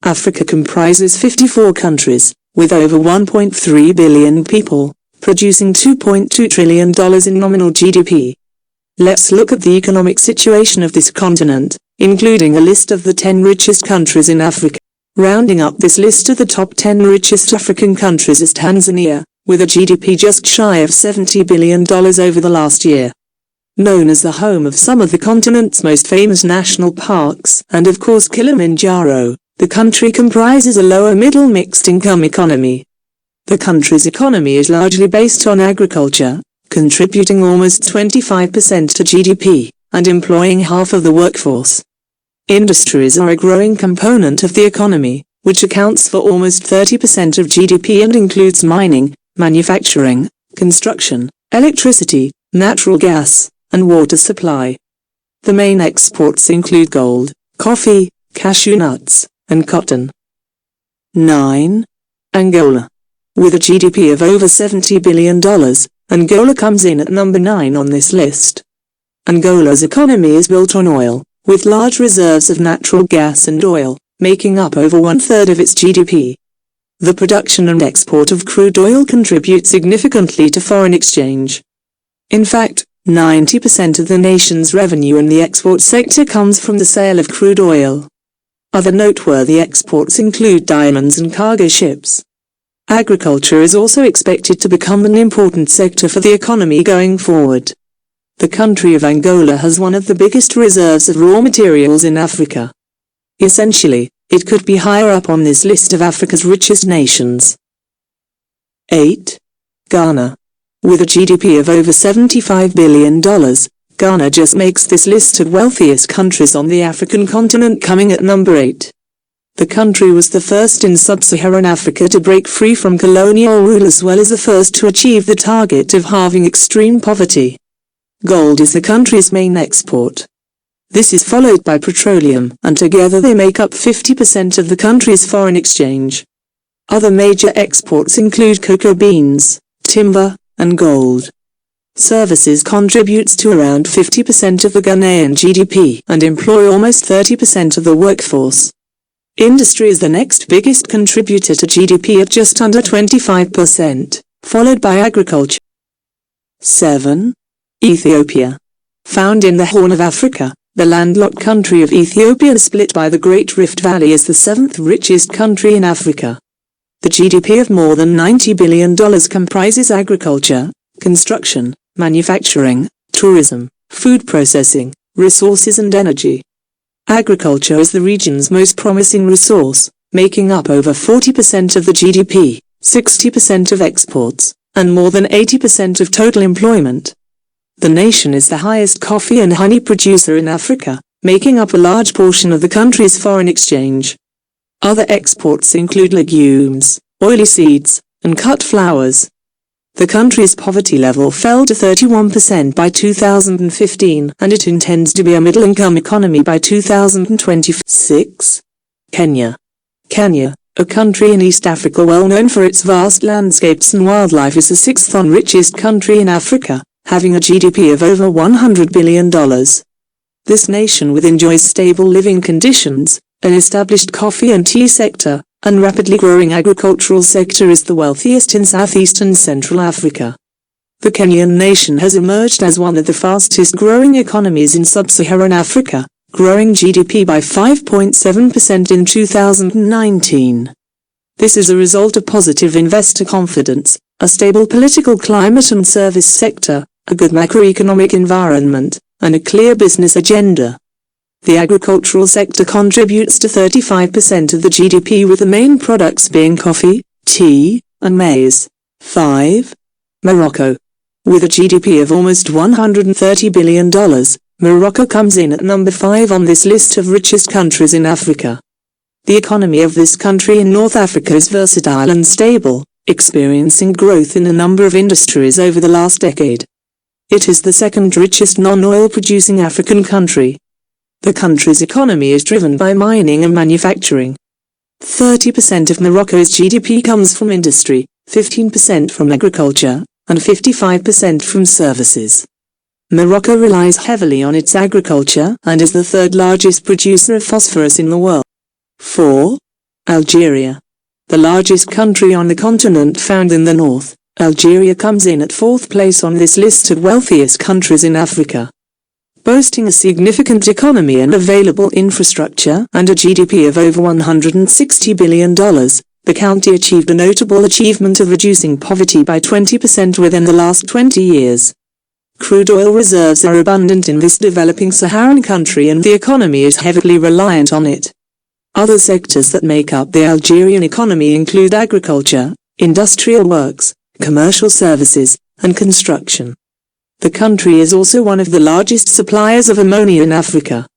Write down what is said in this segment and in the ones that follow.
Africa comprises 54 countries, with over 1.3 billion people, producing $2.2 trillion in nominal GDP. Let's look at the economic situation of this continent, including a list of the 10 richest countries in Africa. Rounding up this list to the top 10 richest African countries is Tanzania, with a GDP just shy of $70 billion over the last year. Known as the home of some of the continent's most famous national parks, and of course Kilimanjaro, the country comprises a lower-middle mixed-income economy. The country's economy is largely based on agriculture, contributing almost 25% to GDP, and employing half of the workforce. Industries are a growing component of the economy, which accounts for almost 30% of GDP and includes mining, manufacturing, construction, electricity, natural gas, and water supply. The main exports include gold, coffee, cashew nuts, and cotton. 9. Angola. With a GDP of over $70 billion, Angola comes in at number 9 on this list. Angola's economy is built on oil, with large reserves of natural gas and oil, making up over one-third of its GDP. The production and export of crude oil contribute significantly to foreign exchange. In fact, 90% of the nation's revenue in the export sector comes from the sale of crude oil. Other noteworthy exports include diamonds and cargo ships. Agriculture is also expected to become an important sector for the economy going forward. The country of Angola has one of the biggest reserves of raw materials in Africa. Essentially, it could be higher up on this list of Africa's richest nations. 8. Ghana. With a GDP of over $75 billion, Ghana just makes this list of wealthiest countries on the African continent, coming at number 8. The country was the first in sub-Saharan Africa to break free from colonial rule, as well as the first to achieve the target of halving extreme poverty. Gold is the country's main export. This is followed by petroleum, and together they make up 50% of the country's foreign exchange. Other major exports include cocoa beans, timber, and gold. Services contributes to around 50% of the Ghanaian GDP and employ almost 30% of the workforce. Industry is the next biggest contributor to GDP at just under 25%, followed by agriculture. 7. Ethiopia. Found in the Horn of Africa, the landlocked country of Ethiopia, split by the Great Rift Valley, is the 7th richest country in Africa. The GDP of more than $90 billion comprises agriculture, construction, manufacturing, tourism, food processing, resources and energy. Agriculture is the region's most promising resource, making up over 40% of the GDP, 60% of exports, and more than 80% of total employment. The nation is the highest coffee and honey producer in Africa, making up a large portion of the country's foreign exchange. Other exports include legumes, oily seeds, and cut flowers. The country's poverty level fell to 31% by 2015, and it intends to be a middle-income economy by 2026. Kenya. Kenya, a country in East Africa well known for its vast landscapes and wildlife, is the 6th richest country in Africa, having a GDP of over $100 billion. This nation enjoys stable living conditions, an established coffee and tea sector, and rapidly growing agricultural sector, is the wealthiest in Southeast and Central Africa. The Kenyan nation has emerged as one of the fastest growing economies in sub-Saharan Africa, growing GDP by 5.7% in 2019. This is a result of positive investor confidence, a stable political climate and service sector, a good macroeconomic environment, and a clear business agenda. The agricultural sector contributes to 35% of the GDP, with the main products being coffee, tea, and maize. 5. Morocco. With a GDP of almost $130 billion, Morocco comes in at number 5 on this list of richest countries in Africa. The economy of this country in North Africa is versatile and stable, experiencing growth in a number of industries over the last decade. It is the 2nd richest non-oil producing African country. The country's economy is driven by mining and manufacturing. 30% of Morocco's GDP comes from industry, 15% from agriculture, and 55% from services. Morocco relies heavily on its agriculture and is the 3rd largest producer of phosphorus in the world. 4. Algeria. The largest country on the continent found in the north, Algeria comes in at 4th place on this list of wealthiest countries in Africa. Boasting a significant economy and available infrastructure and a GDP of over $160 billion, the country achieved a notable achievement of reducing poverty by 20% within the last 20 years. Crude oil reserves are abundant in this developing Saharan country and the economy is heavily reliant on it. Other sectors that make up the Algerian economy include agriculture, industrial works, commercial services, and construction. The country is also one of the largest suppliers of ammonia in Africa.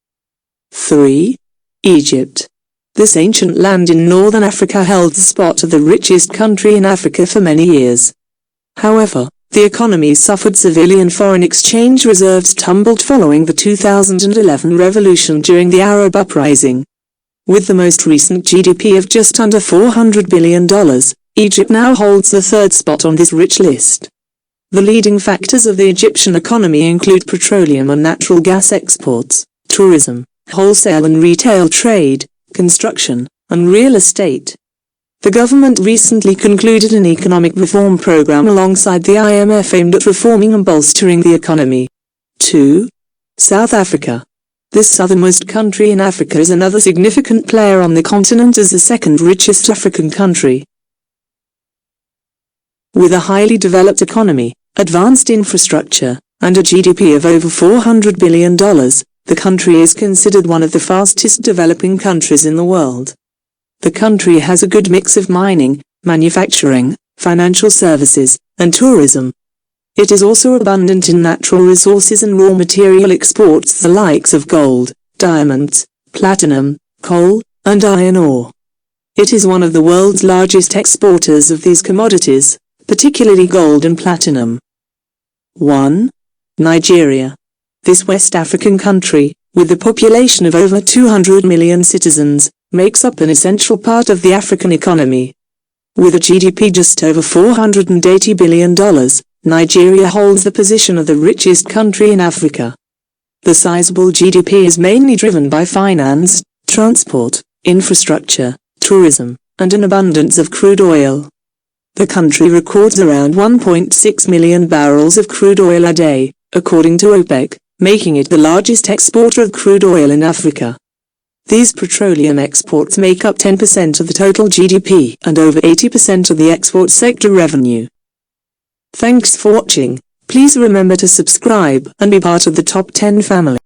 3. Egypt. This ancient land in northern Africa held the spot of the richest country in Africa for many years. However, the economy suffered civilian foreign exchange reserves tumbled following the 2011 revolution during the Arab uprising. With the most recent GDP of just under $400 billion, Egypt now holds the 3rd spot on this rich list. The leading factors of the Egyptian economy include petroleum and natural gas exports, tourism, wholesale and retail trade, construction, and real estate. The government recently concluded an economic reform program alongside the IMF aimed at reforming and bolstering the economy. 2. South Africa. This southernmost country in Africa is another significant player on the continent as the 2nd richest African country. With a highly developed economy, advanced infrastructure, and a GDP of over $400 billion, the country is considered one of the fastest developing countries in the world. The country has a good mix of mining, manufacturing, financial services, and tourism. It is also abundant in natural resources and raw material exports the likes of gold, diamonds, platinum, coal, and iron ore. It is one of the world's largest exporters of these commodities, particularly gold and platinum. 1. Nigeria. This West African country, with a population of over 200 million citizens, makes up an essential part of the African economy. With a GDP just over $480 billion, Nigeria holds the position of the richest country in Africa. The sizable GDP is mainly driven by finance, transport, infrastructure, tourism, and an abundance of crude oil. The country records around 1.6 million barrels of crude oil a day, according to OPEC, making it the largest exporter of crude oil in Africa. These petroleum exports make up 10% of the total GDP and over 80% of the export sector revenue. Thanks for watching. Please remember to subscribe and be part of the top 10 family.